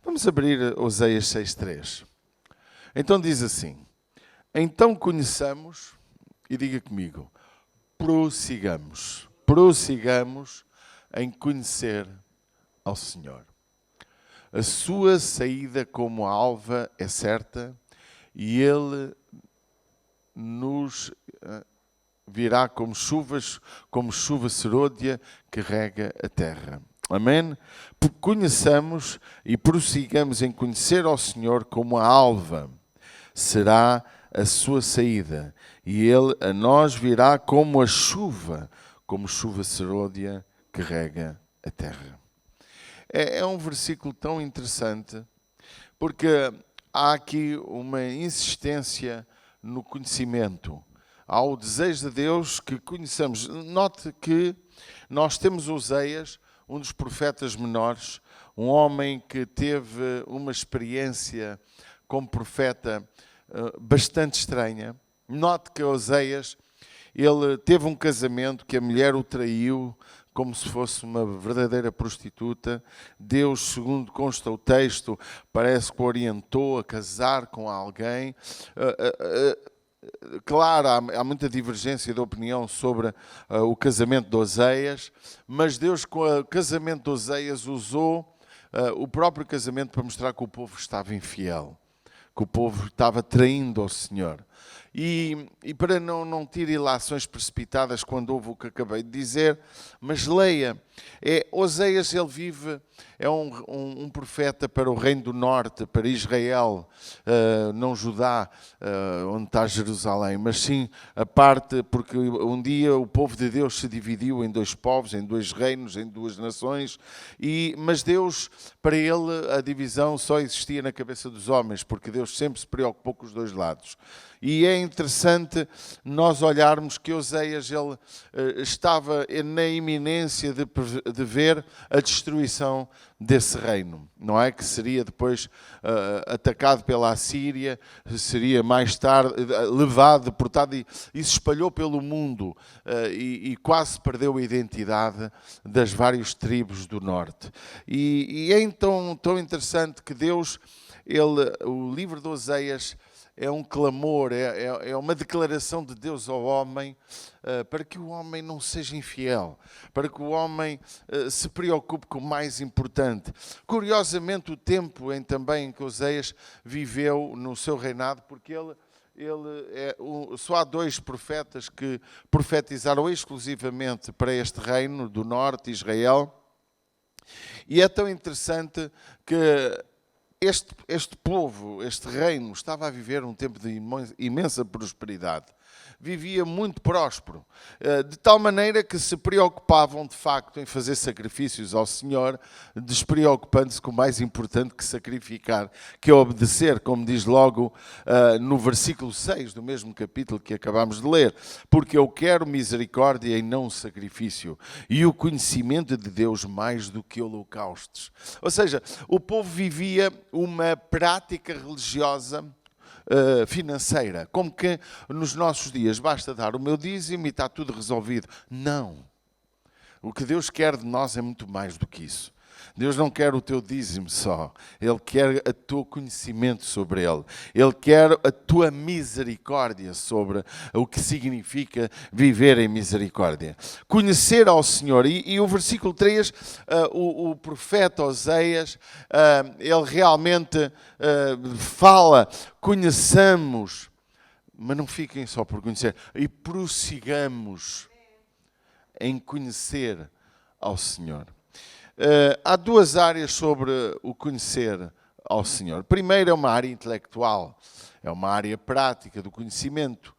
Vamos abrir Oséias 6:3. Então diz assim: então conheçamos, e diga comigo, prossigamos em conhecer ao Senhor. A sua saída como a alva é certa, e Ele nos virá como chuva serôdia que rega a terra. Amém? Conheçamos e prossigamos em conhecer ao Senhor como a alva será a sua saída, e Ele a nós virá como chuva serôdia que rega a terra. É um versículo tão interessante, porque há aqui uma insistência no conhecimento. Há o desejo de Deus que conheçamos. Note que nós temos Oséias, um dos profetas menores, um homem que teve uma experiência como profeta bastante estranha. Note que Oséias, ele teve um casamento que a mulher o traiu como se fosse uma verdadeira prostituta. Deus, segundo consta o texto, parece que o orientou a casar com alguém. Claro, há muita divergência de opinião sobre o casamento de Oséias, mas Deus, com o casamento de Oséias, usou o próprio casamento para mostrar que o povo estava infiel, que o povo estava traindo ao Senhor. E para não ter ilações precipitadas quando houve o que acabei de dizer, mas leia. Oséias, ele vive, é um profeta para o reino do norte, para Israel, não Judá, onde está Jerusalém, mas sim a parte, porque um dia o povo de Deus se dividiu em dois povos, em dois reinos, em duas nações, mas Deus, para ele, a divisão só existia na cabeça dos homens, porque Deus sempre se preocupou com os dois lados. E é interessante nós olharmos que Oséias, ele estava na iminência de ver a destruição desse reino, não é? Que seria depois atacado pela Assíria, seria mais tarde levado, deportado e se espalhou pelo mundo e quase perdeu a identidade das várias tribos do norte. E é então tão interessante que Deus, o livro de Oséias, é um clamor, é uma declaração de Deus ao homem para que o homem não seja infiel, para que o homem se preocupe com o mais importante. Curiosamente, o tempo também em que Oséias viveu no seu reinado, porque só há dois profetas que profetizaram exclusivamente para este reino do norte, Israel, e é tão interessante que este povo, este reino, estava a viver um tempo de imensa prosperidade. Vivia muito próspero, de tal maneira que se preocupavam de facto em fazer sacrifícios ao Senhor, despreocupando-se com o mais importante que sacrificar, que é obedecer, como diz logo no versículo 6 do mesmo capítulo que acabamos de ler, porque eu quero misericórdia e não sacrifício, e o conhecimento de Deus mais do que holocaustos. Ou seja, o povo vivia uma prática religiosa financeira, como que nos nossos dias basta dar o meu dízimo e está tudo resolvido. Não. O que Deus quer de nós é muito mais do que isso. Deus não quer o teu dízimo só. Ele quer o teu conhecimento sobre Ele. Ele quer a tua misericórdia sobre o que significa viver em misericórdia. Conhecer ao Senhor. E o versículo 3, o profeta Oséias, ele realmente fala, conheçamos, mas não fiquem só por conhecer, e prossigamos em conhecer ao Senhor. Há duas áreas sobre o conhecer ao Senhor. Primeiro é uma área intelectual, é uma área prática do conhecimento.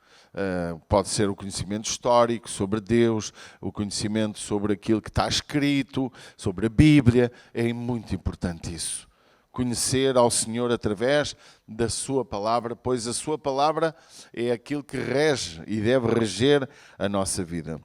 Pode ser o conhecimento histórico sobre Deus, o conhecimento sobre aquilo que está escrito, sobre a Bíblia. É muito importante isso. Conhecer ao Senhor através da sua palavra, pois a sua palavra é aquilo que rege e deve reger a nossa vida.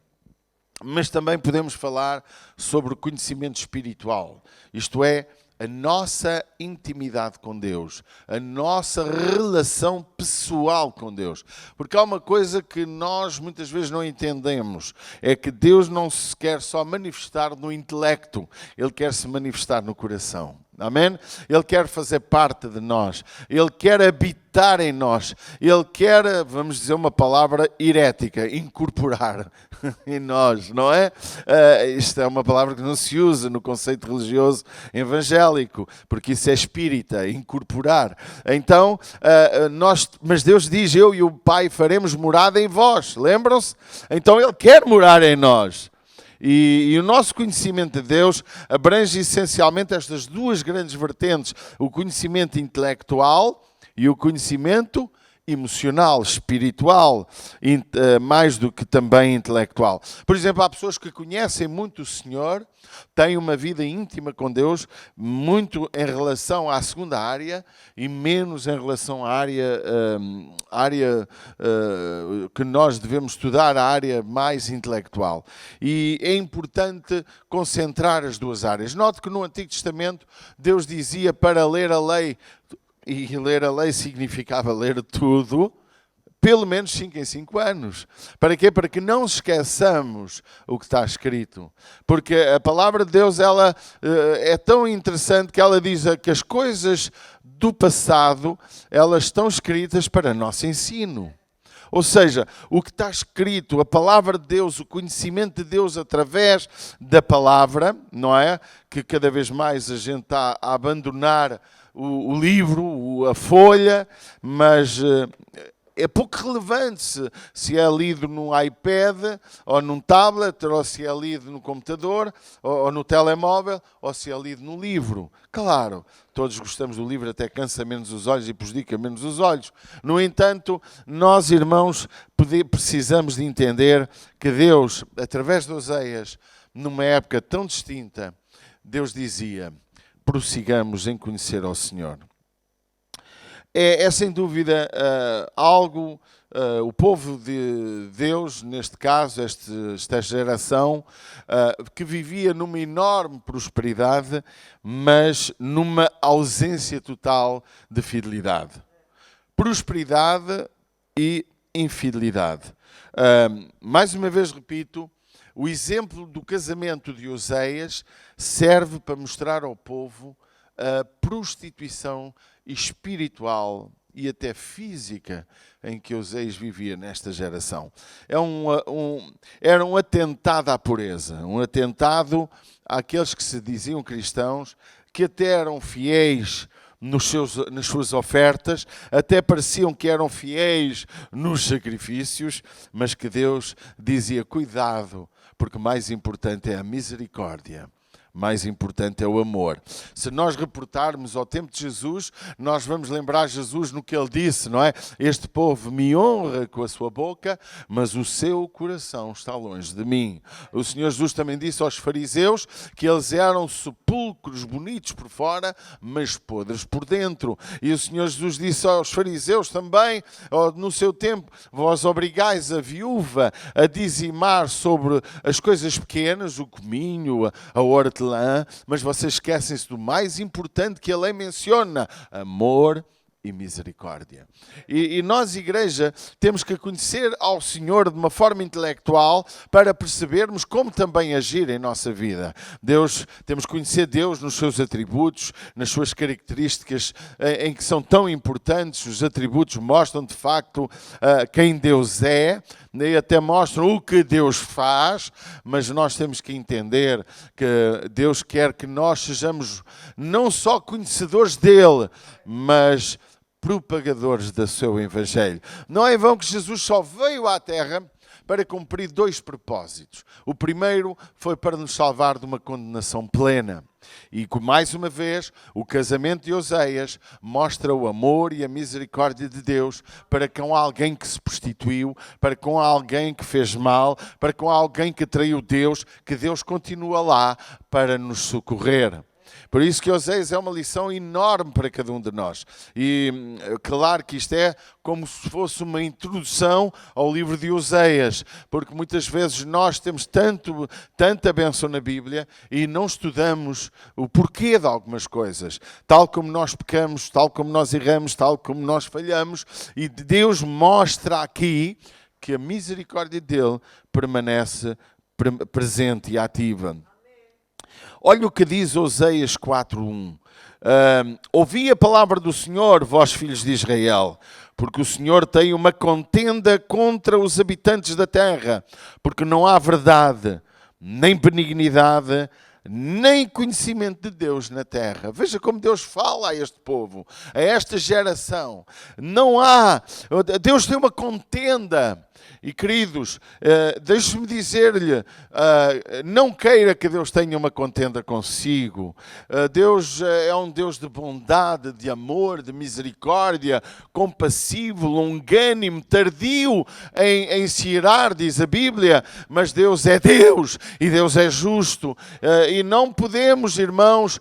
Mas também podemos falar sobre o conhecimento espiritual, isto é, a nossa intimidade com Deus, a nossa relação pessoal com Deus. Porque há uma coisa que nós muitas vezes não entendemos, é que Deus não se quer só manifestar no intelecto, Ele quer se manifestar no coração. Amém? Ele quer fazer parte de nós. Ele quer habitar em nós. Ele quer, vamos dizer uma palavra herética, incorporar em nós, não é? Isto é uma palavra que não se usa no conceito religioso evangélico, porque isso é espírita, incorporar. Então, mas Deus diz, eu e o Pai faremos morada em vós. Lembram-se? Então Ele quer morar em nós. E o nosso conhecimento de Deus abrange essencialmente estas duas grandes vertentes, o conhecimento intelectual e o conhecimento emocional, espiritual, mais do que também intelectual. Por exemplo, há pessoas que conhecem muito o Senhor, têm uma vida íntima com Deus, muito em relação à segunda área e menos em relação à área que nós devemos estudar, a área mais intelectual. E é importante concentrar as duas áreas. Note que no Antigo Testamento Deus dizia para ler a lei, e ler a lei significava ler tudo, pelo menos 5 em 5 anos. Para quê? Para que não esqueçamos o que está escrito. Porque a palavra de Deus ela é tão interessante que ela diz que as coisas do passado elas estão escritas para nosso ensino. Ou seja, o que está escrito, a palavra de Deus, o conhecimento de Deus através da palavra, não é? Que cada vez mais a gente está a abandonar o livro, a folha, mas é pouco relevante se é lido num iPad, ou num tablet, ou se é lido no computador, ou no telemóvel, ou se é lido no livro. Claro, todos gostamos do livro, até cansa menos os olhos e prejudica menos os olhos. No entanto, nós, irmãos, precisamos de entender que Deus, através de Oseias, numa época tão distinta, Deus dizia, prossigamos em conhecer ao Senhor. É sem dúvida algo, o povo de Deus, neste caso, esta geração, que vivia numa enorme prosperidade, mas numa ausência total de fidelidade. Prosperidade e infidelidade. Mais uma vez repito, o exemplo do casamento de Oseias serve para mostrar ao povo a prostituição espiritual e até física em que Oseias vivia nesta geração. Era um atentado à pureza, um atentado àqueles que se diziam cristãos, que até eram fiéis nas suas ofertas, até pareciam que eram fiéis nos sacrifícios, mas que Deus dizia, cuidado, porque mais importante é a misericórdia. Mais importante é o amor. Se nós reportarmos ao tempo de Jesus, nós vamos lembrar Jesus no que ele disse, não é? Este povo me honra com a sua boca, mas o seu coração está longe de mim. O Senhor Jesus também disse aos fariseus que eles eram sepulcros bonitos por fora, mas podres por dentro. E o Senhor Jesus disse aos fariseus também, no seu tempo, vós obrigais a viúva a dizimar sobre as coisas pequenas, o cominho, a hortelã, mas vocês esquecem-se do mais importante que a lei menciona, amor e misericórdia. E nós, igreja, temos que conhecer ao Senhor de uma forma intelectual para percebermos como também agir em nossa vida. Temos que conhecer Deus nos seus atributos, nas suas características em que são tão importantes. Os atributos mostram de facto quem Deus é, e até mostram o que Deus faz, mas nós temos que entender que Deus quer que nós sejamos não só conhecedores dele, mas propagadores do seu Evangelho. Não é em vão que Jesus só veio à Terra para cumprir 2 propósitos. O primeiro foi para nos salvar de uma condenação plena. E, mais uma vez, o casamento de Oseias mostra o amor e a misericórdia de Deus para com alguém que se prostituiu, para com alguém que fez mal, para com alguém que traiu Deus, que Deus continua lá para nos socorrer. Por isso que Oseias é uma lição enorme para cada um de nós. E claro que isto é como se fosse uma introdução ao livro de Oseias, porque muitas vezes nós temos tanta bênção na Bíblia e não estudamos o porquê de algumas coisas. Tal como nós pecamos, tal como nós erramos, tal como nós falhamos. E Deus mostra aqui que a misericórdia dele permanece presente e ativa. Olha o que diz Oseias 4:1. ouvi a palavra do Senhor, vós filhos de Israel, porque o Senhor tem uma contenda contra os habitantes da terra, porque não há verdade, nem benignidade, nem conhecimento de Deus na terra. Veja como Deus fala a este povo, a esta geração. Não há, Deus tem uma contenda. E queridos, deixe-me dizer-lhe, não queira que Deus tenha uma contenda consigo. Deus é um Deus de bondade, de amor, de misericórdia, compassivo, longânimo, tardio em se irar, diz a Bíblia, mas Deus é Deus e Deus é justo. E não podemos, irmãos,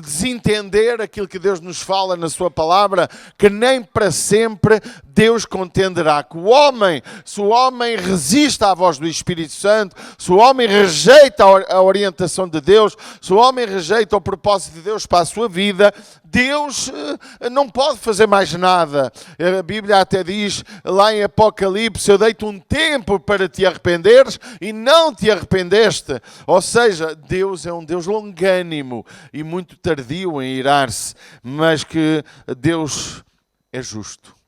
desentender aquilo que Deus nos fala na sua palavra, que nem para sempre Deus contenderá. Que o homem, se o homem resiste à voz do Espírito Santo, se o homem rejeita a orientação de Deus, se o homem rejeita o propósito de Deus para a sua vida, Deus não pode fazer mais nada. A Bíblia até diz lá em Apocalipse: eu dei-te um tempo para te arrependeres e não te arrependeste. Ou seja, Deus é um Deus longânimo e muito tardio em irar-se, mas que Deus é justo.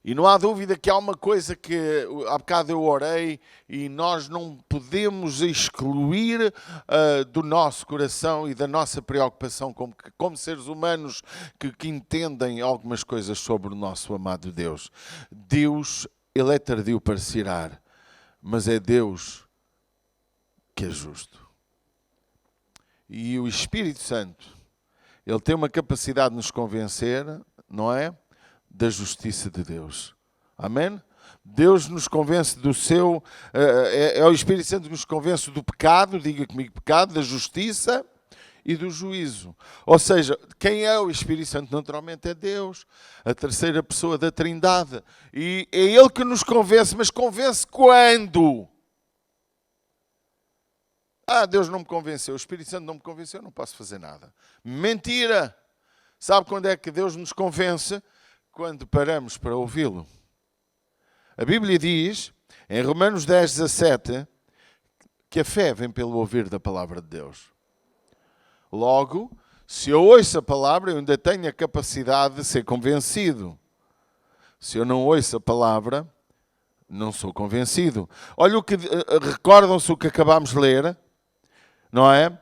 E não há dúvida que há uma coisa que há bocado eu orei e nós não podemos excluir do nosso coração e da nossa preocupação como seres humanos que entendem algumas coisas sobre o nosso amado Deus. Deus, Ele é tardio para se irar, mas é Deus que é justo. E o Espírito Santo, Ele tem uma capacidade de nos convencer, não é? Da justiça de Deus. Amém? Deus nos convence do seu... é o Espírito Santo que nos convence do pecado, diga comigo, pecado, da justiça e do juízo. Ou seja, quem é o Espírito Santo? Naturalmente é Deus, a terceira pessoa da Trindade. E é Ele que nos convence, mas convence quando? Deus não me convenceu, o Espírito Santo não me convenceu, eu não posso fazer nada. Mentira! Sabe quando é que Deus nos convence? Quando paramos para ouvi-lo. A Bíblia diz, em Romanos 10:17, que a fé vem pelo ouvir da palavra de Deus. Logo, se eu ouço a palavra, eu ainda tenho a capacidade de ser convencido. Se eu não ouço a palavra, não sou convencido. Olha o que recordam-se o que acabámos de ler, não é?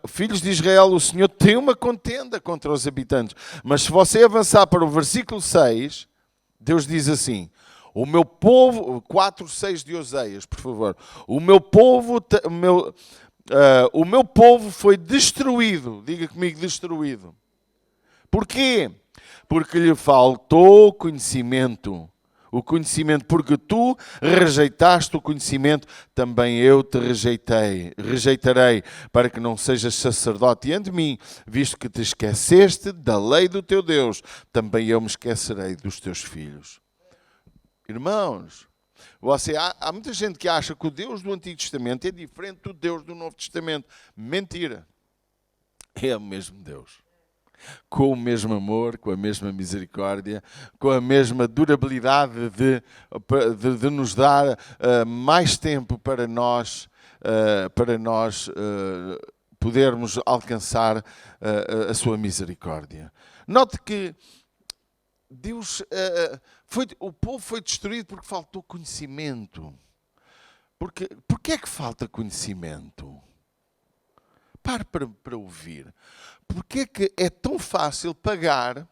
Filhos de Israel, o Senhor tem uma contenda contra os habitantes. Mas se você avançar para o versículo 6, Deus diz assim: o meu povo, 4:6 de Oseias, por favor. O meu povo foi destruído. Diga comigo, destruído. Porquê? Porque lhe faltou conhecimento. O conhecimento, porque tu rejeitaste o conhecimento, também eu te rejeitarei, para que não sejas sacerdote diante de mim, visto que te esqueceste da lei do teu Deus, também eu me esquecerei dos teus filhos. Irmãos, há muita gente que acha que o Deus do Antigo Testamento é diferente do Deus do Novo Testamento. Mentira. É o mesmo Deus. Com o mesmo amor, com a mesma misericórdia, com a mesma durabilidade de nos dar mais tempo para nós podermos alcançar a sua misericórdia. Note que Deus, o povo foi destruído porque faltou conhecimento. Porquê é que falta conhecimento? Pare para ouvir. Porquê é que é tão fácil pagar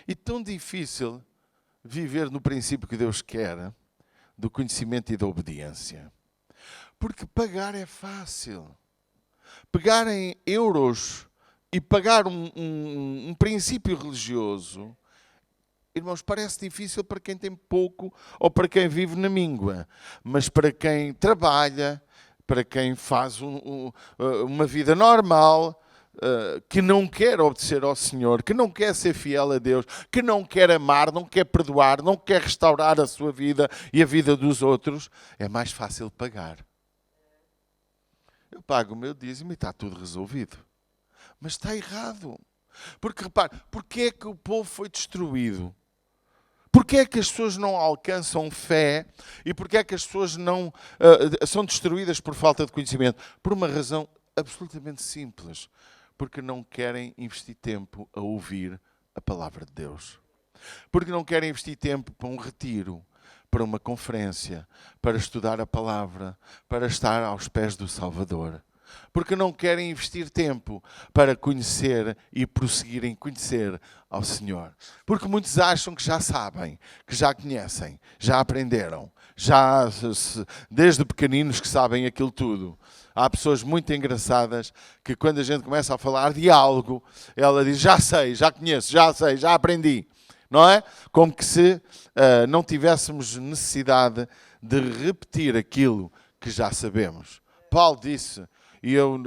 e tão difícil viver no princípio que Deus quer, do conhecimento e da obediência? Porque pagar é fácil. Pegar em euros e pagar um princípio religioso, irmãos, parece difícil para quem tem pouco ou para quem vive na míngua. Mas para quem trabalha, para quem faz uma vida normal, que não quer obedecer ao Senhor, que não quer ser fiel a Deus, que não quer amar, não quer perdoar, não quer restaurar a sua vida e a vida dos outros, é mais fácil pagar. Eu pago o meu dízimo e está tudo resolvido. Mas está errado. Porque, repare, porquê é que o povo foi destruído? Porquê é que as pessoas não alcançam fé e porquê é que as pessoas não são destruídas por falta de conhecimento? Por uma razão absolutamente simples. Porque não querem investir tempo a ouvir a palavra de Deus. Porque não querem investir tempo para um retiro, para uma conferência, para estudar a palavra, para estar aos pés do Salvador. Porque não querem investir tempo para conhecer e prosseguirem conhecer ao Senhor. Porque muitos acham que já sabem, que já conhecem, já aprenderam, já desde pequeninos que sabem aquilo tudo. Há pessoas muito engraçadas que quando a gente começa a falar de algo, ela diz, já sei, já conheço, já sei, já aprendi. Não é? Como que se não tivéssemos necessidade de repetir aquilo que já sabemos. Paulo disse, e eu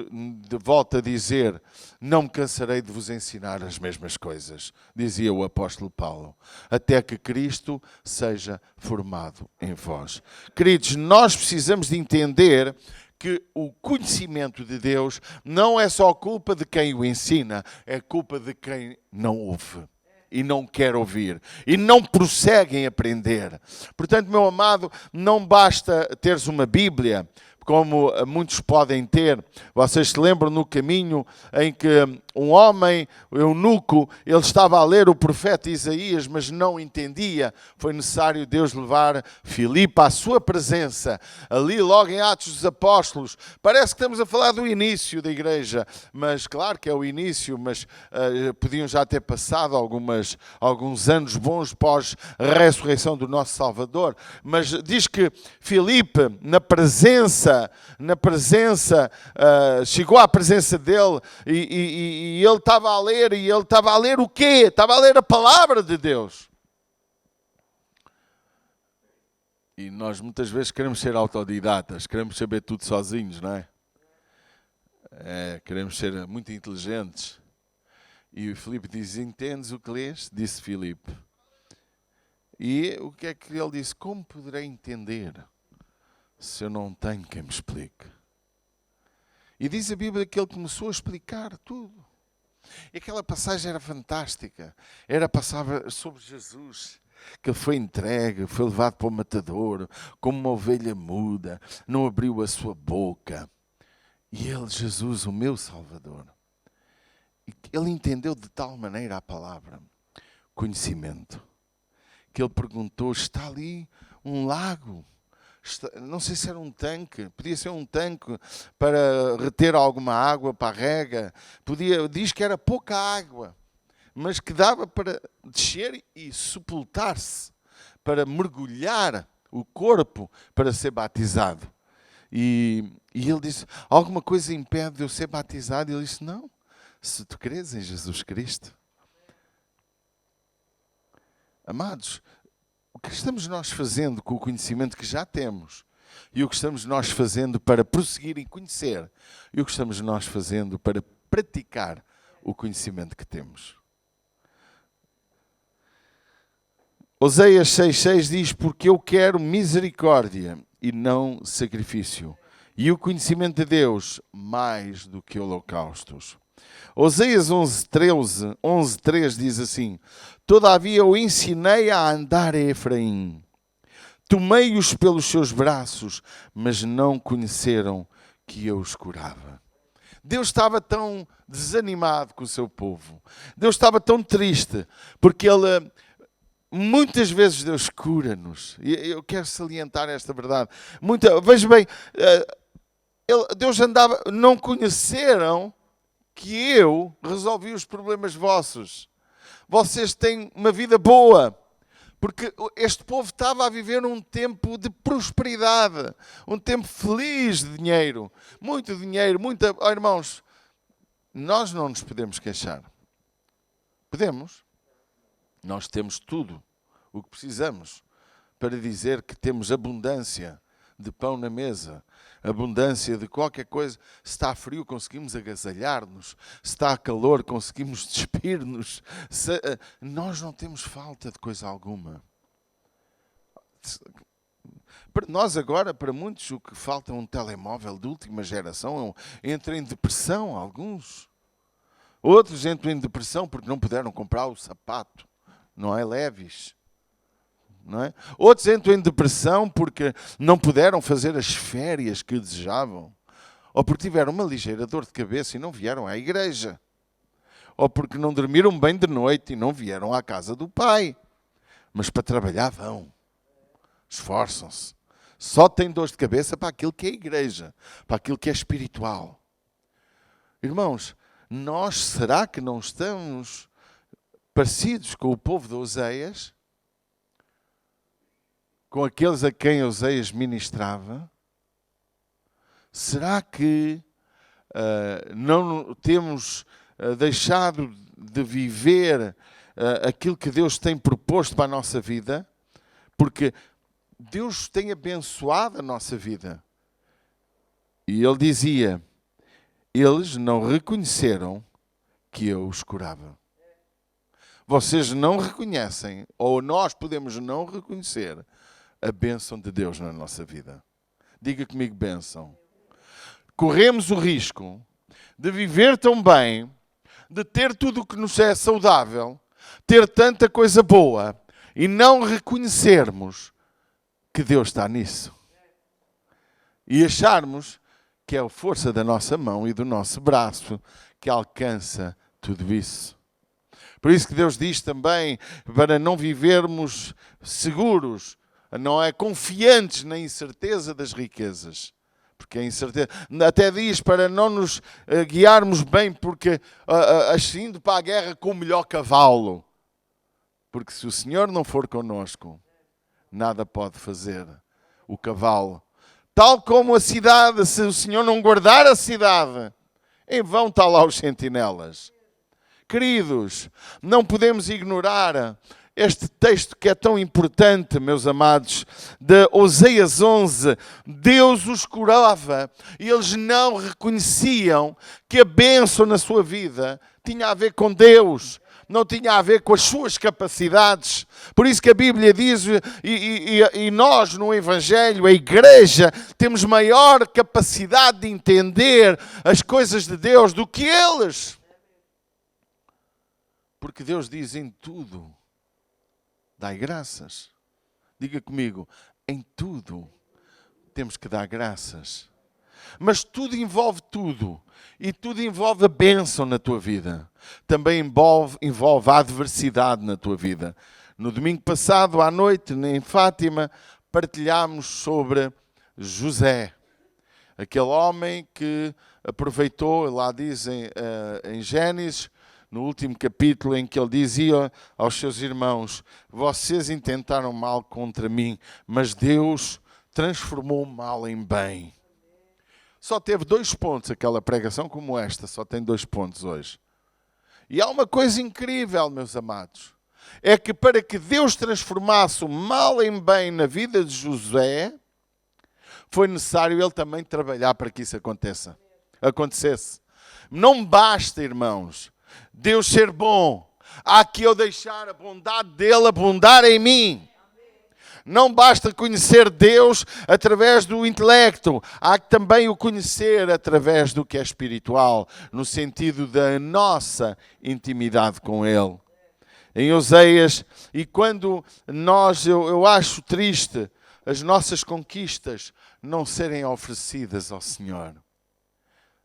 volto a dizer, não me cansarei de vos ensinar as mesmas coisas, dizia o apóstolo Paulo, até que Cristo seja formado em vós. Queridos, nós precisamos de entender que o conhecimento de Deus não é só culpa de quem o ensina, é culpa de quem não ouve. E não quer ouvir, e não prosseguem a aprender. Portanto, meu amado, não basta teres uma Bíblia, como muitos podem ter. Vocês se lembram no caminho em que um homem, um eunuco, ele estava a ler o profeta Isaías, mas não entendia. Foi necessário Deus levar Filipe à sua presença, ali logo em Atos dos Apóstolos. Parece que estamos a falar do início da igreja, mas claro que é o início, mas podiam já ter passado alguns anos bons pós a ressurreição do nosso Salvador. Mas diz que Filipe, na presença, chegou à presença dele e ele estava a ler, e ele estava a ler o quê? Estava a ler a palavra de Deus. E nós muitas vezes queremos ser autodidatas, queremos saber tudo sozinhos, não é? Queremos ser muito inteligentes. E o Filipe diz, entendes o que lês? Disse Filipe. E o que é que ele disse? Como poderei entender se eu não tenho quem me explique? E diz a Bíblia que ele começou a explicar tudo. E aquela passagem era fantástica. Passava sobre Jesus, que ele foi entregue, foi levado para o matador, como uma ovelha muda, não abriu a sua boca. E ele, Jesus, o meu Salvador, ele entendeu de tal maneira a palavra, conhecimento, que ele perguntou, está ali um lago? Não sei se era um tanque, podia ser um tanque para reter alguma água para a rega, diz que era pouca água, mas que dava para descer e sepultar-se, para mergulhar o corpo para ser batizado. E ele disse, alguma coisa impede de eu ser batizado? E ele disse, não, se tu creres em Jesus Cristo. Amados, o que estamos nós fazendo com o conhecimento que já temos, e o que estamos nós fazendo para prosseguir em conhecer, e o que estamos nós fazendo para praticar o conhecimento que temos. Oséias 6,6 diz, porque eu quero misericórdia e não sacrifício, e o conhecimento de Deus mais do que holocaustos. Oséias 11:3 diz assim, todavia eu ensinei a andar a Efraim, tomei-os pelos seus braços, mas não conheceram que eu os curava. Deus estava tão desanimado com o seu povo, Deus estava tão triste, porque muitas vezes Deus cura-nos, e eu quero salientar esta verdade. Veja bem, Deus andava, não conheceram que eu resolvi os problemas vossos. Vocês têm uma vida boa. Porque este povo estava a viver um tempo de prosperidade. Um tempo feliz de dinheiro. Muito dinheiro, muita... Oh, irmãos, nós não nos podemos queixar. Podemos? Nós temos tudo o que precisamos para dizer que temos abundância de pão na mesa, abundância de qualquer coisa. Se está frio, conseguimos agasalhar-nos. Se está calor, conseguimos despir-nos. Nós não temos falta de coisa alguma. Para nós agora, para muitos, o que falta é um telemóvel de última geração. Entram em depressão alguns. Outros entram em depressão porque não puderam comprar o sapato, não é, leves. Não é? Outros entram em depressão porque não puderam fazer as férias que desejavam, ou porque tiveram uma ligeira dor de cabeça e não vieram à igreja. ou porque não dormiram bem de noite e não vieram à casa do Pai. Mas para trabalhar vão. Esforçam-se. Só têm dor de cabeça para aquilo que é igreja, para aquilo que é espiritual. Irmãos, nós será que não estamos parecidos com o povo de Oseias? Com aqueles a quem Oseias ministrava? Será que não temos deixado de viver aquilo que Deus tem proposto para a nossa vida? Porque Deus tem abençoado a nossa vida. E Ele dizia, eles não reconheceram que eu os curava. Vocês não reconhecem, ou nós podemos não reconhecer, a bênção de Deus na nossa vida. Diga comigo, bênção. Corremos o risco de viver tão bem, de ter tudo o que nos é saudável, ter tanta coisa boa e não reconhecermos que Deus está nisso. E acharmos que é a força da nossa mão e do nosso braço que alcança tudo isso. Por isso que Deus diz também para não vivermos seguros, não é confiantes na incerteza das riquezas. Porque a incerteza, até diz para não nos guiarmos bem, porque indo para a guerra com o melhor cavalo. Porque se o Senhor não for connosco, nada pode fazer o cavalo. Tal como a cidade, se o Senhor não guardar a cidade, em vão estão lá os sentinelas. Queridos, não podemos ignorar este texto que é tão importante, meus amados, de Oseias 11. Deus os curava e eles não reconheciam que a bênção na sua vida tinha a ver com Deus. Não tinha a ver com as suas capacidades. Por isso que a Bíblia diz, e nós no Evangelho, a igreja, temos maior capacidade de entender as coisas de Deus do que eles. Porque Deus diz em tudo, dai graças. Diga comigo, em tudo temos que dar graças. Mas tudo envolve tudo. E tudo envolve a bênção na tua vida. Também envolve a adversidade na tua vida. No domingo passado, à noite, em Fátima, partilhámos sobre José. Aquele homem que aproveitou, lá dizem em Gênesis, no último capítulo, em que ele dizia aos seus irmãos, vocês intentaram mal contra mim, mas Deus transformou o mal em bem. Só teve 2 pontos aquela pregação como esta, só tem 2 pontos hoje. E há uma coisa incrível, meus amados, é que para que Deus transformasse o mal em bem na vida de José, foi necessário ele também trabalhar para que isso acontecesse. Não basta, irmãos, Deus ser bom, há que eu deixar a bondade dele abundar em mim. Não basta conhecer Deus através do intelecto, há que também o conhecer através do que é espiritual, no sentido da nossa intimidade com Ele. Em Oseias, e quando eu acho triste as nossas conquistas não serem oferecidas ao Senhor.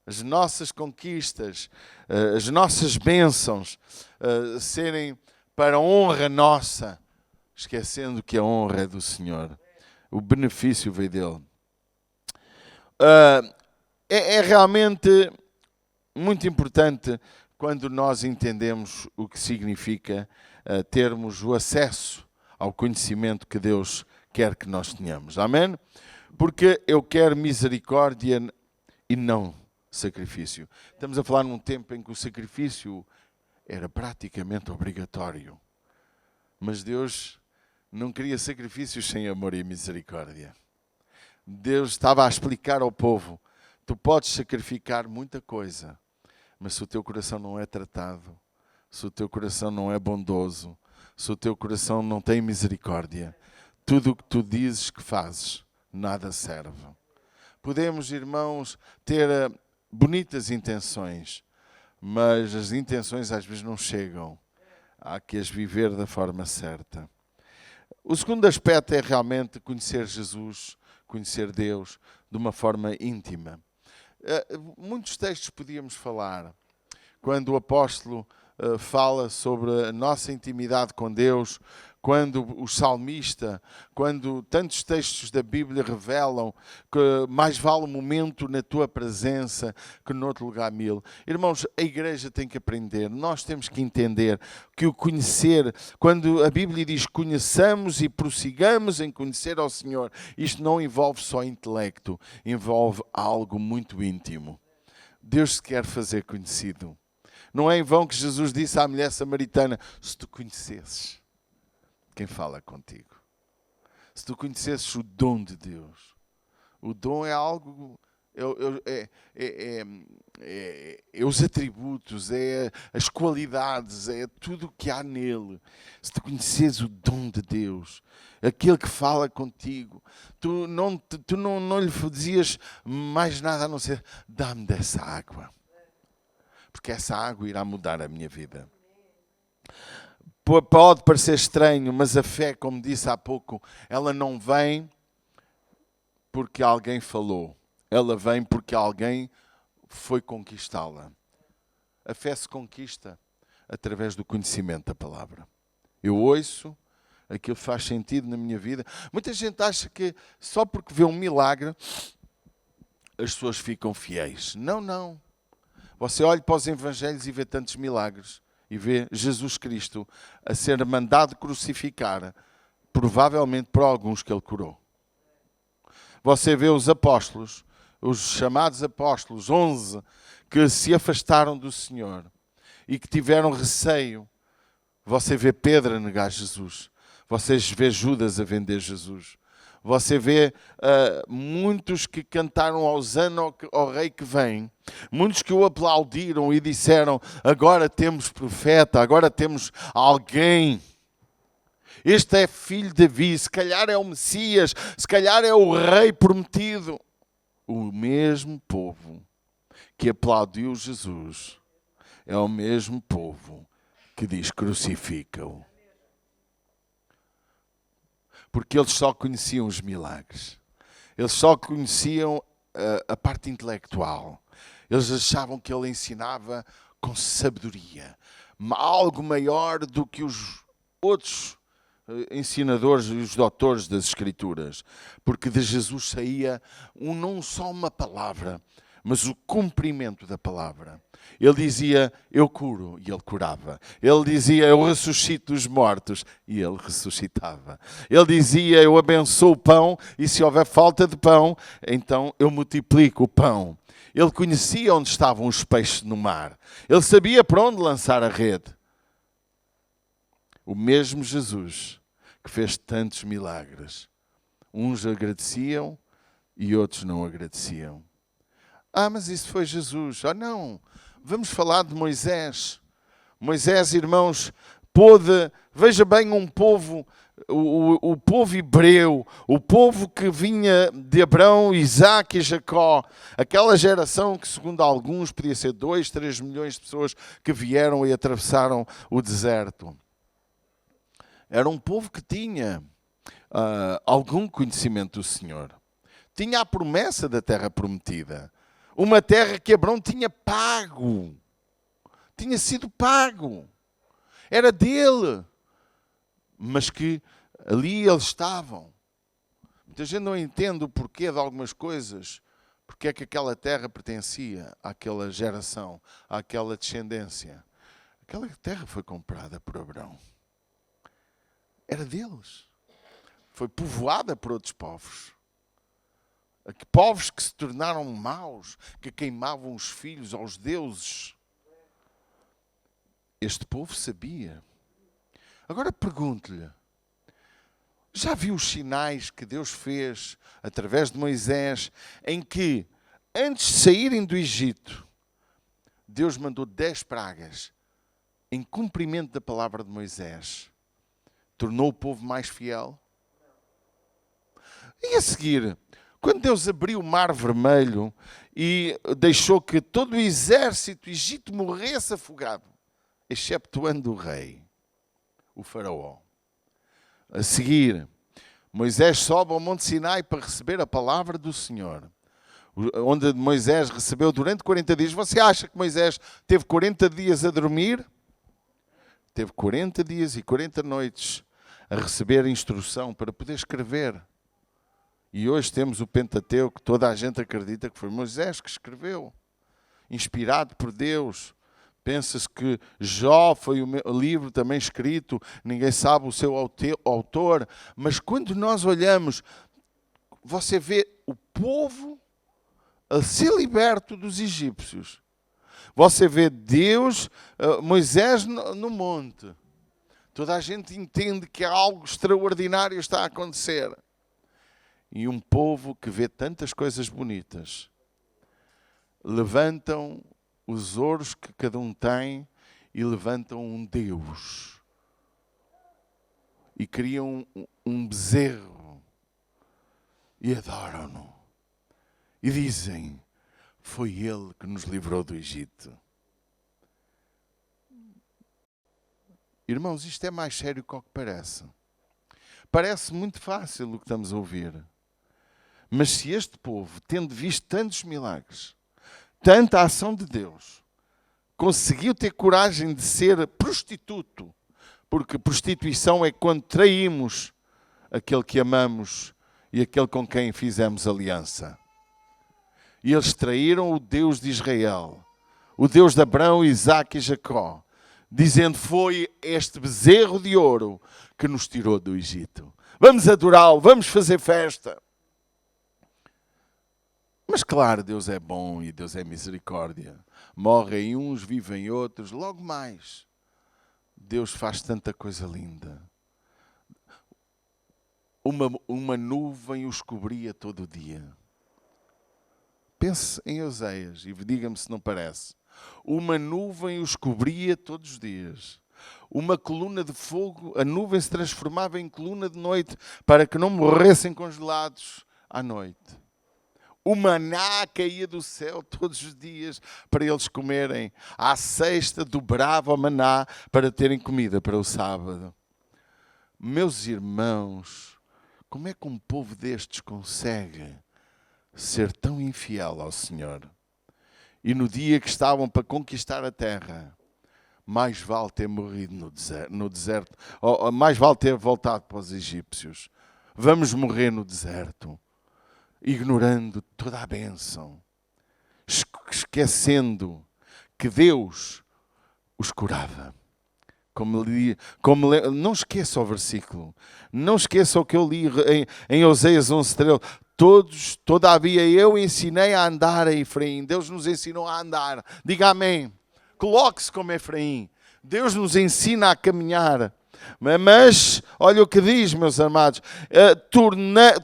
As nossas conquistas, as nossas bênçãos serem para honra nossa, esquecendo que a honra é do Senhor. O benefício veio dele. É realmente muito importante quando nós entendemos o que significa termos o acesso ao conhecimento que Deus quer que nós tenhamos. Amém? Porque eu quero misericórdia e não sacrifício. Estamos a falar num tempo em que o sacrifício era praticamente obrigatório. Mas Deus não queria sacrifícios sem amor e misericórdia. Deus estava a explicar ao povo, tu podes sacrificar muita coisa, mas se o teu coração não é tratado, se o teu coração não é bondoso, se o teu coração não tem misericórdia, tudo o que tu dizes que fazes, nada serve. Podemos, irmãos, ter bonitas intenções, mas as intenções às vezes não chegam. Há que as viver da forma certa. O segundo aspecto é realmente conhecer Jesus, conhecer Deus de uma forma íntima. Muitos textos podíamos falar. Quando o apóstolo fala sobre a nossa intimidade com Deus, quando o salmista, quando tantos textos da Bíblia revelam que mais vale um momento na tua presença que noutro lugar mil. Irmãos, a igreja tem que aprender, nós temos que entender que o conhecer, quando a Bíblia diz conheçamos e prossigamos em conhecer ao Senhor, isto não envolve só intelecto, envolve algo muito íntimo. Deus se quer fazer conhecido. Não é em vão que Jesus disse à mulher samaritana, se tu conhecesses quem fala contigo, se tu conhecesses o dom de Deus. O dom é algo, é os atributos, é as qualidades, é tudo o que há nele. Se tu conheces o dom de Deus, aquele que fala contigo, tu não lhe dizias mais nada a não ser, dá-me dessa água, porque essa água irá mudar a minha vida. Pode parecer estranho, mas a fé, como disse há pouco, ela não vem porque alguém falou. Ela vem porque alguém foi conquistá-la. A fé se conquista através do conhecimento da palavra. Eu ouço, aquilo faz sentido na minha vida. Muita gente acha que só porque vê um milagre as pessoas ficam fiéis. Não. Você olha para os evangelhos e vê tantos milagres. E vê Jesus Cristo a ser mandado crucificar, provavelmente por alguns que ele curou. Você vê os apóstolos, os chamados apóstolos, 11, que se afastaram do Senhor e que tiveram receio. Você vê Pedro a negar Jesus. Você vê Judas a vender Jesus. Você vê muitos que cantaram Hosana ao Rei que vem. Muitos que o aplaudiram e disseram, agora temos profeta, agora temos alguém. Este é filho de Davi, se calhar é o Messias, se calhar é o Rei prometido. O mesmo povo que aplaudiu Jesus é o mesmo povo que diz crucifica-o. Porque eles só conheciam os milagres. Eles só conheciam a parte intelectual. Eles achavam que ele ensinava com sabedoria. Algo maior do que os outros ensinadores e os doutores das Escrituras. Porque de Jesus saía não só uma palavra, mas o cumprimento da palavra. Ele dizia, eu curo, e ele curava. Ele dizia, eu ressuscito os mortos, e ele ressuscitava. Ele dizia, eu abençoo o pão, e se houver falta de pão, então eu multiplico o pão. Ele conhecia onde estavam os peixes no mar. Ele sabia para onde lançar a rede. O mesmo Jesus que fez tantos milagres. Uns agradeciam e outros não agradeciam. Mas isso foi Jesus. Não. Vamos falar de Moisés. Moisés, irmãos, veja bem um povo, o povo hebreu, o povo que vinha de Abraão, Isaac e Jacó, aquela geração que, segundo alguns, podia ser 2, 3 milhões de pessoas que vieram e atravessaram o deserto. Era um povo que tinha algum conhecimento do Senhor. Tinha a promessa da terra prometida. Uma terra que Abraão tinha pago. Tinha sido pago. Era dele. Mas que ali eles estavam. Muita gente não entende o porquê de algumas coisas. Porque é que aquela terra pertencia àquela geração, àquela descendência. Aquela terra foi comprada por Abraão. Era deles. Foi povoada por outros povos. Povos que se tornaram maus, que queimavam os filhos aos deuses. Este povo sabia. Agora pergunto-lhe, já viu os sinais que Deus fez através de Moisés, em que, antes de saírem do Egito, Deus mandou 10 pragas em cumprimento da palavra de Moisés? Tornou o povo mais fiel? E a seguir, quando Deus abriu o Mar Vermelho e deixou que todo o exército do Egito morresse afogado, exceptuando o rei, o faraó. A seguir, Moisés sobe ao Monte Sinai para receber a palavra do Senhor, onde Moisés recebeu durante 40 dias. Você acha que Moisés teve 40 dias a dormir? teve 40 dias e 40 noites a receber instrução para poder escrever. E hoje temos o Pentateuco, toda a gente acredita que foi Moisés que escreveu, inspirado por Deus. Pensa-se que Jó foi o livro também escrito, ninguém sabe o seu autor, mas quando nós olhamos, você vê o povo a ser liberto dos egípcios. Você vê Deus, Moisés no monte. Toda a gente entende que algo extraordinário está a acontecer. E um povo que vê tantas coisas bonitas, levantam os ouros que cada um tem e levantam um Deus. E criam um bezerro. E adoram-no. E dizem, foi Ele que nos livrou do Egito. Irmãos, isto é mais sério que o que parece. Parece muito fácil o que estamos a ouvir. Mas se este povo, tendo visto tantos milagres, tanta ação de Deus, conseguiu ter coragem de ser prostituto, porque prostituição é quando traímos aquele que amamos e aquele com quem fizemos aliança. E eles traíram o Deus de Israel, o Deus de Abraão, Isaque e Jacó, dizendo, foi este bezerro de ouro que nos tirou do Egito. Vamos adorá-lo, vamos fazer festa. Mas claro, Deus é bom e Deus é misericórdia. Morrem uns, vivem outros, logo mais. Deus faz tanta coisa linda. Uma nuvem os cobria todo o dia. Pense em Oseias e diga-me se não parece. Uma nuvem os cobria todos os dias. Uma coluna de fogo, a nuvem se transformava em coluna de noite para que não morressem congelados à noite. O maná caía do céu todos os dias para eles comerem. À sexta dobrava o maná para terem comida para o sábado. Meus irmãos, como é que um povo destes consegue ser tão infiel ao Senhor? E no dia que estavam para conquistar a terra, mais vale ter morrido no deserto, ou mais vale ter voltado para os egípcios. Vamos morrer no deserto, ignorando toda a bênção, esquecendo que Deus os curava. Não esqueça o versículo, não esqueça o que eu li em Oseias 11:13. Todavia eu ensinei a andar a Efraim. Deus nos ensinou a andar. Diga amém. Coloque-se como Efraim. Deus nos ensina a caminhar. Mas, olha o que diz, meus amados.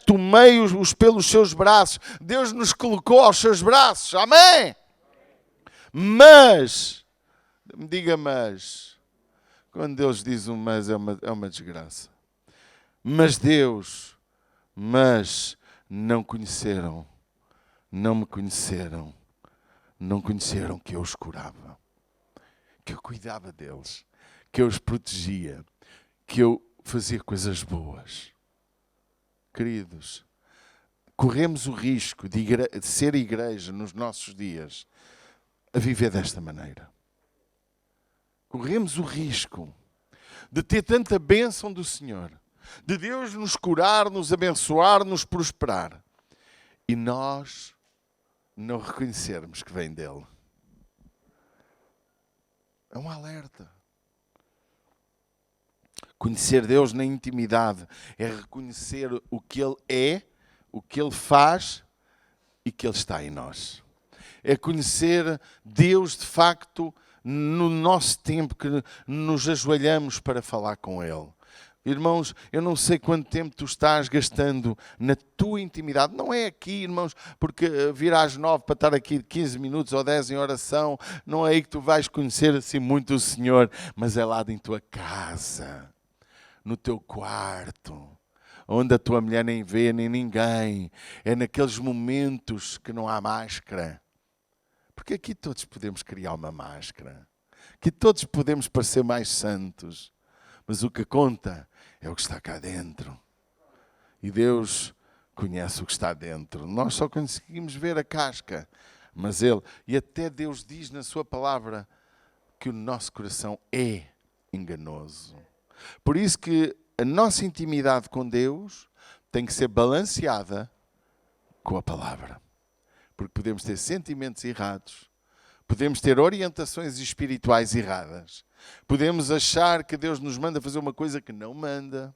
Tomei-os pelos seus braços. Deus nos colocou aos seus braços. Amém? Mas, diga mas. Quando Deus diz um mas, é uma desgraça. Mas não conheceram, não me conheceram, não conheceram que eu os curava, que eu cuidava deles, que eu os protegia, que eu fazia coisas boas. Queridos, corremos o risco de ser igreja nos nossos dias a viver desta maneira. Corremos o risco de ter tanta bênção do Senhor, de Deus nos curar, nos abençoar, nos prosperar, e nós não reconhecermos que vem dele. É um alerta. Conhecer Deus na intimidade é reconhecer o que Ele é, o que Ele faz e que Ele está em nós. É conhecer Deus de facto no nosso tempo que nos ajoelhamos para falar com Ele. Irmãos, eu não sei quanto tempo tu estás gastando na tua intimidade. Não é aqui, irmãos, porque vir às 9 para estar aqui 15 minutos ou 10 em oração, não é aí que tu vais conhecer assim muito o Senhor, mas é lá em tua casa, no teu quarto, onde a tua mulher nem vê, nem ninguém. É naqueles momentos que não há máscara. Porque aqui todos podemos criar uma máscara. Aqui todos podemos parecer mais santos. Mas o que conta é o que está cá dentro. E Deus conhece o que está dentro. Nós só conseguimos ver a casca. Mas Ele, e até Deus diz na sua palavra, que o nosso coração é enganoso. Por isso que a nossa intimidade com Deus tem que ser balanceada com a palavra. Porque podemos ter sentimentos errados, podemos ter orientações espirituais erradas, podemos achar que Deus nos manda fazer uma coisa que não manda,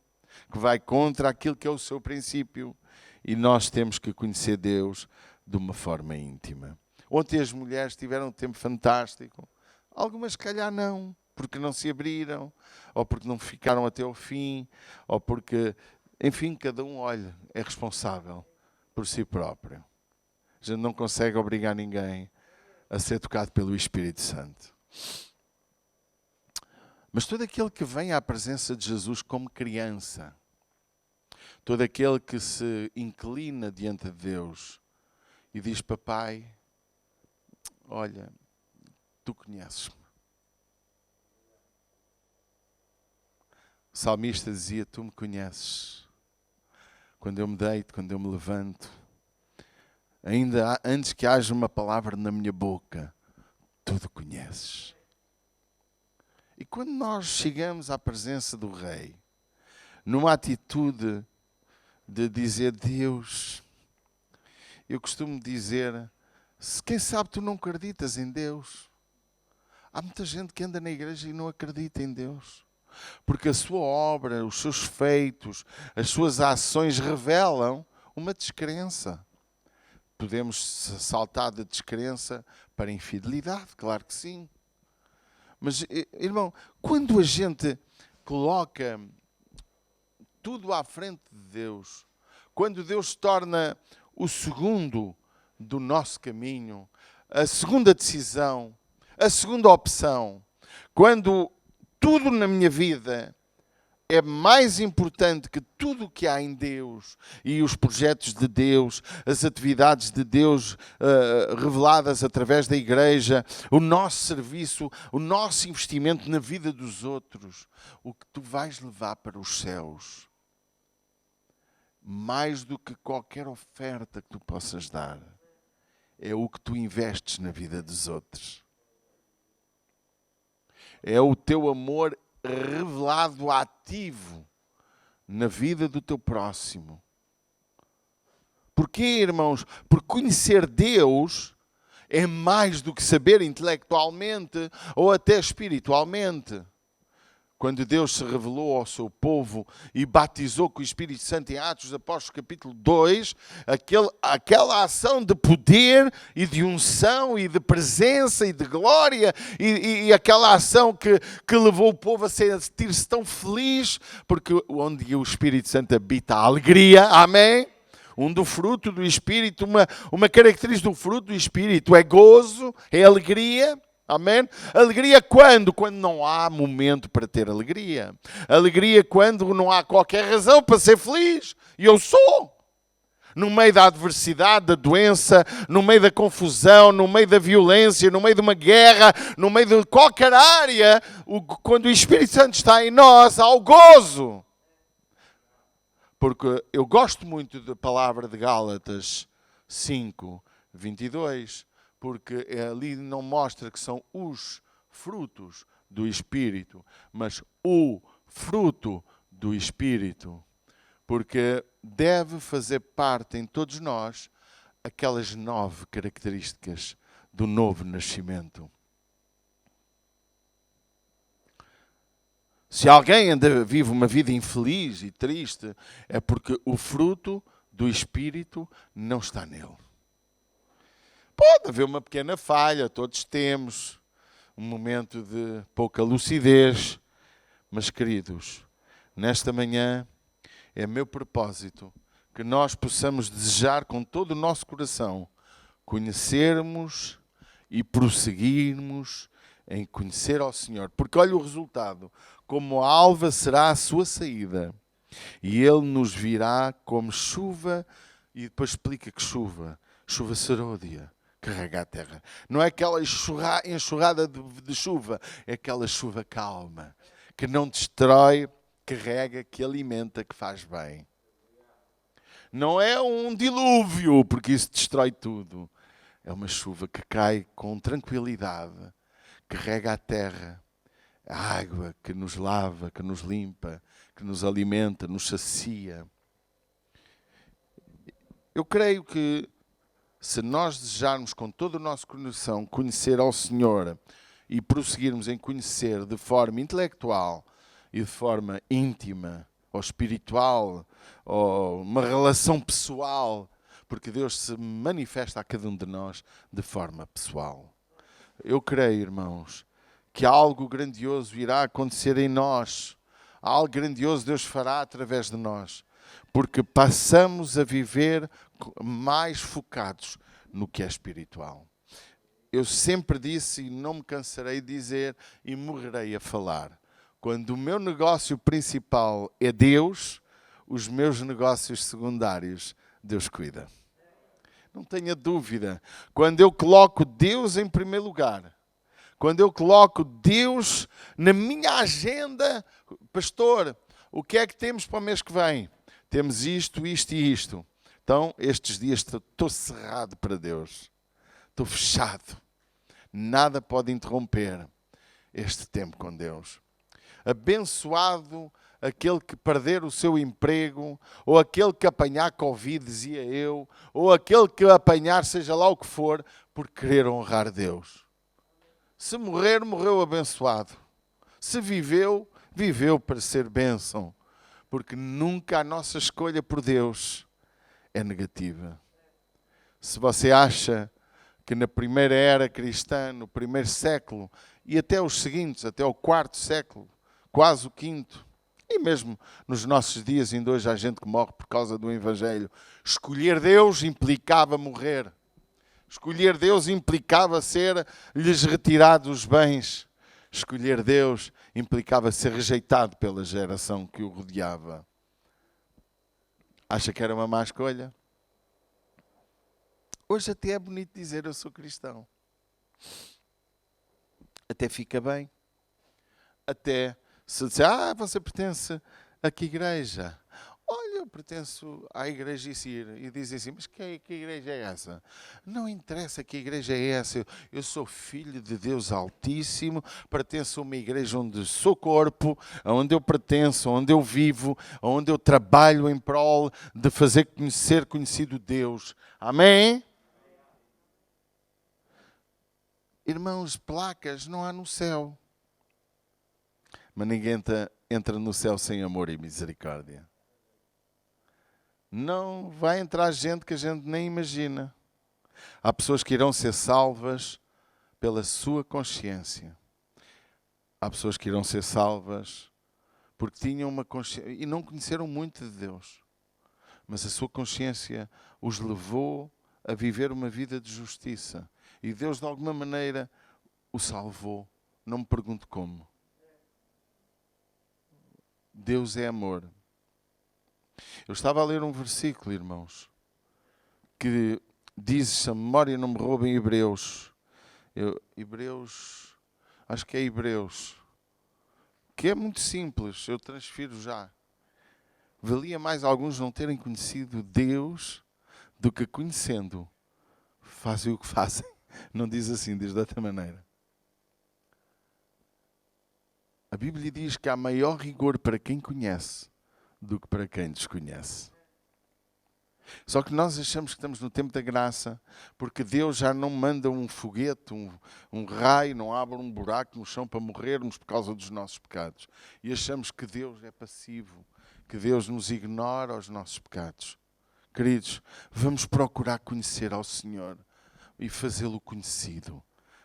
que vai contra aquilo que é o seu princípio, e nós temos que conhecer Deus de uma forma íntima. Ontem as mulheres tiveram um tempo fantástico, algumas se calhar não, porque não se abriram, ou porque não ficaram até ao fim, ou porque, enfim, cada um, olha, é responsável por si próprio. A gente não consegue obrigar ninguém a ser tocado pelo Espírito Santo. Mas todo aquele que vem à presença de Jesus como criança, todo aquele que se inclina diante de Deus e diz: papai, olha, tu conheces-me. O salmista dizia: tu me conheces. Quando eu me deito, quando eu me levanto, ainda antes que haja uma palavra na minha boca, tu conheces. E quando nós chegamos à presença do Rei, numa atitude de dizer: Deus, eu costumo dizer, quem sabe tu não acreditas em Deus. Há muita gente que anda na igreja e não acredita em Deus. Porque a sua obra, os seus feitos, as suas ações revelam uma descrença. Podemos saltar da descrença para a infidelidade, claro que sim. Mas, irmão, quando a gente coloca tudo à frente de Deus, quando Deus se torna o segundo do nosso caminho, a segunda decisão, a segunda opção, quando tudo na minha vida é mais importante que tudo o que há em Deus e os projetos de Deus, as atividades de Deus reveladas através da igreja, o nosso serviço, o nosso investimento na vida dos outros, o que tu vais levar para os céus, mais do que qualquer oferta que tu possas dar, é o que tu investes na vida dos outros. É o teu amor revelado, ativo na vida do teu próximo. Porquê, irmãos? Porque conhecer Deus é mais do que saber intelectualmente ou até espiritualmente. Quando Deus se revelou ao seu povo e batizou com o Espírito Santo em Atos dos Apóstolos capítulo 2, aquela ação de poder e de unção e de presença e de glória e aquela ação que levou o povo a sentir-se tão feliz, porque onde o Espírito Santo habita a alegria, amém? Do fruto do Espírito, uma característica do fruto do Espírito é gozo, é alegria. Amém? Alegria quando? Quando não há momento para ter alegria. Alegria quando não há qualquer razão para ser feliz. E eu sou. No meio da adversidade, da doença, no meio da confusão, no meio da violência, no meio de uma guerra, no meio de qualquer área, quando o Espírito Santo está em nós, há o gozo. Porque eu gosto muito da palavra de Gálatas 5, 22. Porque ali não mostra que são os frutos do Espírito, mas o fruto do Espírito. Porque deve fazer parte em todos nós aquelas 9 características do novo nascimento. Se alguém vive uma vida infeliz e triste, é porque o fruto do Espírito não está nele. Pode haver uma pequena falha, todos temos um momento de pouca lucidez, mas queridos, nesta manhã é meu propósito que nós possamos desejar com todo o nosso coração conhecermos e prosseguirmos em conhecer ao Senhor, porque olha o resultado, como a alva será a sua saída, e Ele nos virá como chuva, e depois explica que chuva será o dia. Carrega a terra. Não é aquela enxurrada de chuva, é aquela chuva calma, que não destrói, carrega, que alimenta, que faz bem. Não é um dilúvio, porque isso destrói tudo. É uma chuva que cai com tranquilidade, carrega a terra, A água que nos lava, que nos limpa, que nos alimenta, nos sacia. Eu creio que se nós desejarmos com todo o nosso coração conhecer ao Senhor e prosseguirmos em conhecer de forma intelectual e de forma íntima, ou espiritual, ou uma relação pessoal, porque Deus se manifesta a cada um de nós de forma pessoal. Eu creio, irmãos, que algo grandioso irá acontecer em nós. Algo grandioso Deus fará através de nós. Porque passamos a viver mais focados no que é espiritual. Eu sempre disse e não me cansarei de dizer e morrerei a falar. Quando o meu negócio principal é Deus, os meus negócios secundários, Deus cuida. Não tenha dúvida. Quando eu coloco Deus em primeiro lugar, quando eu coloco Deus na minha agenda, pastor, o que é que temos para o mês que vem? Temos isto, isto e isto. Então, estes dias estou cerrado para Deus. Estou fechado. Nada pode interromper este tempo com Deus. Abençoado aquele que perder o seu emprego, ou aquele que apanhar Covid, dizia eu, ou aquele que apanhar seja lá o que for, por querer honrar Deus. Se morrer, morreu abençoado. Se viveu, viveu para ser bênção. Porque nunca a nossa escolha por Deus é negativa. Se você acha que na primeira era cristã, no primeiro século, e até os seguintes, até o quarto século, quase o quinto, e mesmo nos nossos dias ainda hoje há gente que morre por causa do Evangelho, escolher Deus implicava morrer. Escolher Deus implicava ser-lhes retirados os bens. Escolher Deus implicava ser rejeitado pela geração que o rodeava. Acha que era uma má escolha? Hoje até é bonito dizer eu sou cristão. Até fica bem. Até se disser, você pertence a que igreja? Olha, eu pertenço à igreja ICIR. E dizem assim, mas que igreja é essa? Não interessa que igreja é essa. Eu sou filho de Deus Altíssimo, pertenço a uma igreja onde sou corpo, onde eu pertenço, onde eu vivo, onde eu trabalho em prol de fazer ser conhecido Deus. Amém? Irmãos, placas não há no céu. Mas ninguém entra no céu sem amor e misericórdia. Não vai entrar gente que a gente nem imagina. Há pessoas que irão ser salvas pela sua consciência. Há pessoas que irão ser salvas porque tinham uma consciência e não conheceram muito de Deus. Mas a sua consciência os levou a viver uma vida de justiça. E Deus, de alguma maneira, o salvou. Não me pergunto como. Deus é amor. Eu estava a ler um versículo, irmãos, que diz, se a memória não me rouba, em Hebreus. Acho que é Hebreus. Que é muito simples, eu transfiro já. Valia mais alguns não terem conhecido Deus do que conhecendo. Fazem o que fazem. Não diz assim, diz de outra maneira. A Bíblia diz que há maior rigor para quem conhece do que para quem desconhece. Só que nós achamos que estamos no tempo da graça, porque Deus já não manda um foguete, um raio, não abre um buraco no chão para morrermos por causa dos nossos pecados. E achamos que Deus é passivo, que Deus nos ignora os nossos pecados. Queridos, vamos procurar conhecer ao Senhor e fazê-lo conhecido.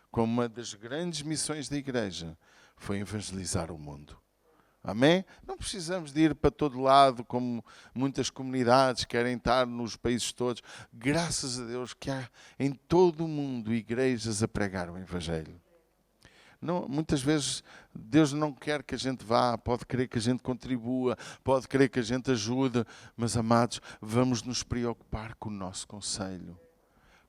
Como uma das grandes missões da igreja foi evangelizar o mundo. Amém? Não precisamos de ir para todo lado, como muitas comunidades querem estar nos países todos. Graças a Deus que há em todo o mundo igrejas a pregar o Evangelho. Não, muitas vezes Deus não quer que a gente vá, pode querer que a gente contribua, pode querer que a gente ajude, mas amados, vamos nos preocupar com o nosso conselho,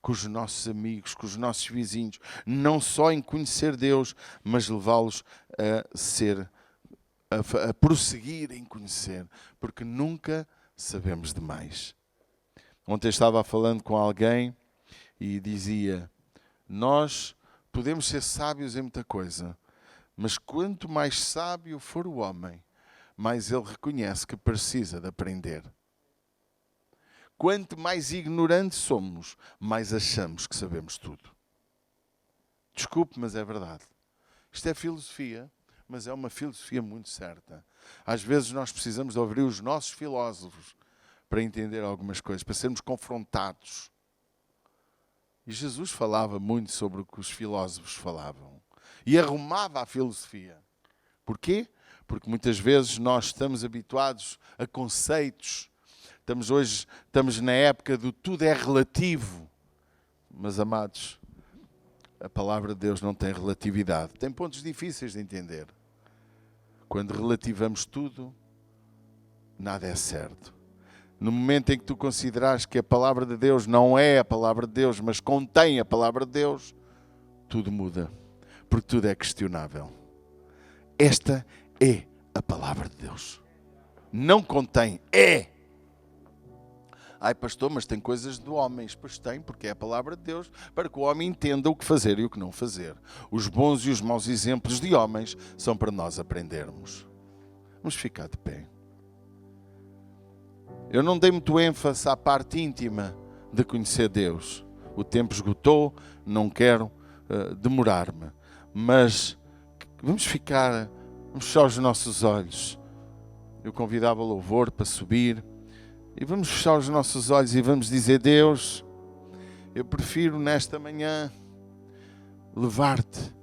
com os nossos amigos, com os nossos vizinhos, não só em conhecer Deus, mas levá-los a prosseguir em conhecer, porque nunca sabemos demais. Ontem estava falando com alguém e dizia, nós podemos ser sábios em muita coisa, Mas quanto mais sábio for o homem, mais ele reconhece que precisa de aprender. Quanto mais ignorantes somos, mais achamos que sabemos tudo. Desculpe, mas é verdade. Isto é filosofia, mas é uma filosofia muito certa. Às vezes nós precisamos de ouvir os nossos filósofos para entender algumas coisas, para sermos confrontados. E Jesus falava muito sobre o que os filósofos falavam. E arrumava a filosofia. Porquê? Porque muitas vezes nós estamos habituados a conceitos. Estamos na época do tudo é relativo. Mas, amados, a palavra de Deus não tem relatividade. Tem pontos difíceis de entender. Quando relativamos tudo, nada é certo. No momento em que tu consideras que a palavra de Deus não é a palavra de Deus, mas contém a palavra de Deus, tudo muda. Porque tudo é questionável. Esta é a palavra de Deus. Não contém, é. Ai, pastor, mas tem coisas de homens. Pois tem, porque é a palavra de Deus, para que o homem entenda o que fazer e o que não fazer. Os bons e os maus exemplos de homens são para nós aprendermos. Vamos ficar de pé. Eu não dei muito ênfase à parte íntima de conhecer Deus. O tempo esgotou, não quero demorar-me. Mas vamos fechar os nossos olhos. Eu convidava o louvor para subir. E vamos fechar os nossos olhos e vamos dizer: Deus, eu prefiro nesta manhã levar-te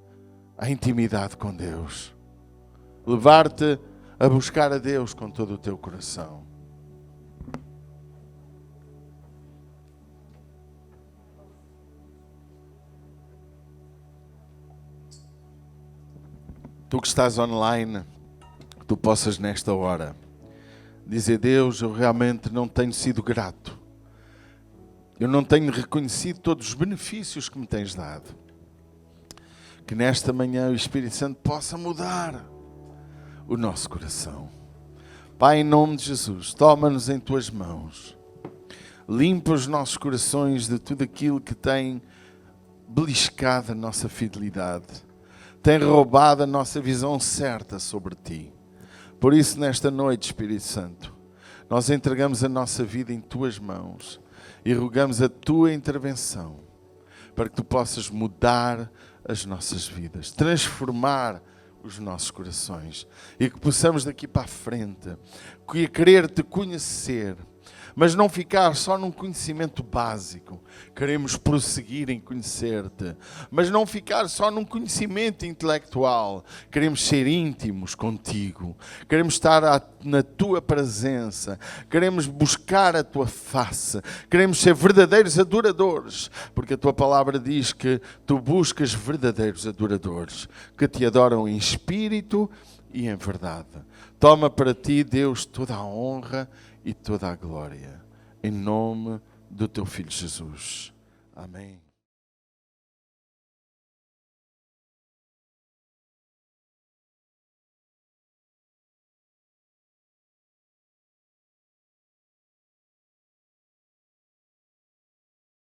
à intimidade com Deus. Levar-te a buscar a Deus com todo o teu coração. Tu que estás online, que tu possas nesta hora dizer: Deus, eu realmente não tenho sido grato. Eu não tenho reconhecido todos os benefícios que me tens dado. Que nesta manhã o Espírito Santo possa mudar o nosso coração. Pai, em nome de Jesus, toma-nos em tuas mãos. Limpa os nossos corações de tudo aquilo que tem beliscado a nossa fidelidade. Tem roubado a nossa visão certa sobre ti. Por isso, nesta noite, Espírito Santo, nós entregamos a nossa vida em tuas mãos e rogamos a tua intervenção para que tu possas mudar as nossas vidas, transformar os nossos corações e que possamos daqui para a frente querer te conhecer, mas não ficar só num conhecimento básico. Queremos prosseguir em conhecer-te, mas não ficar só num conhecimento intelectual. Queremos ser íntimos contigo. Queremos estar na tua presença. Queremos buscar a tua face. Queremos ser verdadeiros adoradores, porque a tua palavra diz que tu buscas verdadeiros adoradores, que te adoram em espírito e em verdade. Toma para ti, Deus, toda a honra e toda a glória, em nome do teu Filho Jesus. Amém.